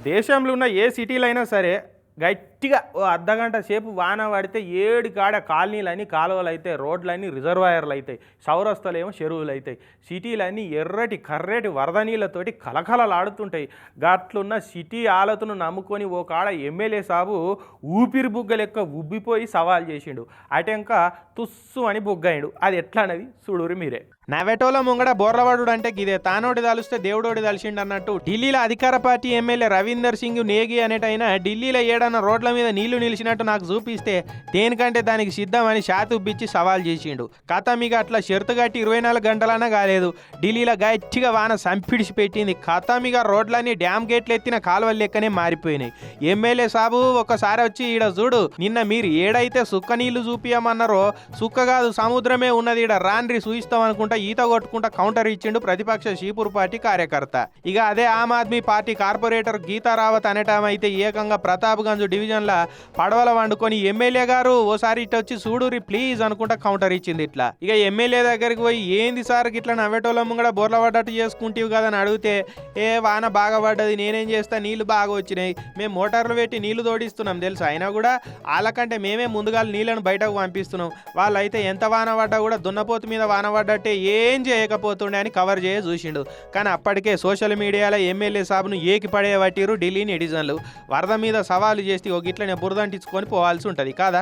దేశంలో ఉన్న ఏ సిటీలో అయినా సరే గట్టిగా ఓ అర్ధగంట సేపు వాన పడితే ఏడు కాడ కాలనీలని కాలువలు అవుతాయి, రోడ్లన్నీ రిజర్వాయర్లు అవుతాయి, చౌరస్తలేమో చెరువులు అవుతాయి. సిటీలన్నీ ఎర్రటి కర్రెటి వరద నీళ్ళతోటి కలకలలాడుతుంటాయి. గట్లున్న సిటీ ఆలతను నమ్ముకొని ఓ కాడ ఎమ్మెల్యే సాబు ఊపిరి బుగ్గ లెక్క ఉబ్బిపోయి సవాల్ చేసిండు. అటెంక తుస్సు అని బుగ్గయిండు. అది ఎట్లా అన్నది చూడురి మీరే. నవెటోలో ముంగడ బోర్లవాడు అంటే గిదే తానోటి తలిస్తే దేవుడోటి తలిసిండు అన్నట్టు ఢిల్లీలో అధికార పార్టీ ఎమ్మెల్యే రవీందర్ సింగ్ నేగి అనేటైనా ఢిల్లీలో ఏడన్న రోడ్ల మీద నీళ్లు నిలిచినట్టు నాకు చూపిస్తే దేనికంటే దానికి సిద్ధమని షాతుబ్బిచ్చి సవాల్ చేసిండు. కథమిగ అట్లా షరతు కట్టి 24 గంటలన్నా కాలేదు, ఢిల్లీలో గట్టిగా వాన సంపిడిచి పెట్టింది. కథమిగ రోడ్లన్నీ డ్యామ్ గేట్లు ఎత్తిన కాలువలు లెక్కనే మారిపోయినాయి. ఎమ్మెల్యే సాబు ఒకసారి వచ్చి ఈడ చూడు, నిన్న మీరు ఏడైతే సుక్క నీళ్లు చూపియమన్నారో సుక్క కాదు సముద్రమే ఉన్నది, ఈడ రాన్రి చూయిస్తాం అనుకుంటా ఈత కొట్టుకుంటా కౌంటర్ ఇచ్చిండు ప్రతిపక్ష షీపూర్ పార్టీ కార్యకర్త. ఇక అదే ఆమ్ ఆద్మీ పార్టీ కార్పొరేటర్ గీతా రావత్ అనేటమైతే ఏకంగా ప్రతాప్గంజ్ డివిజన్ల పడవల వండుకొని ఎమ్మెల్యే గారు ఓసారి ఇటు వచ్చి చూడురి ప్లీజ్ అనుకుంటా కౌంటర్ ఇచ్చింది. ఇట్లా ఇక ఎమ్మెల్యే దగ్గరికి పోయి ఏంది సార్ ఇట్లా నవ్వేటోళ్ళము కూడా బోర్ల పడ్డట్టు చేసుకుంటేవి కదా అని అడిగితే, ఏ వాన బాగా పడ్డది నేనేం చేస్తా, నీళ్లు బాగా వచ్చినాయి, మేము మోటార్లు పెట్టి నీళ్లు తోడిస్తున్నాం తెలుసు, అయినా కూడా వాళ్ళకంటే మేమే ముందుగా నీళ్లను బయటకు పంపిస్తున్నాం, వాళ్ళైతే ఎంత వాన పడ్డా కూడా దున్నపోతు మీద వాన పడ్డట్టే ఏం చేయకపోతుండే అని కవర్ చేయ చూసిండు. కానీ అప్పటికే సోషల్ మీడియాలో ఎమ్మెల్యే సాబ్ను ఏకి పడేయబట్టిరు ఢిల్లీ నెటిజన్లు. వరద మీద సవాలు చేసి ఒక ఇట్లనే బురదంటించుకొని పోవాల్సి ఉంటుంది కాదా.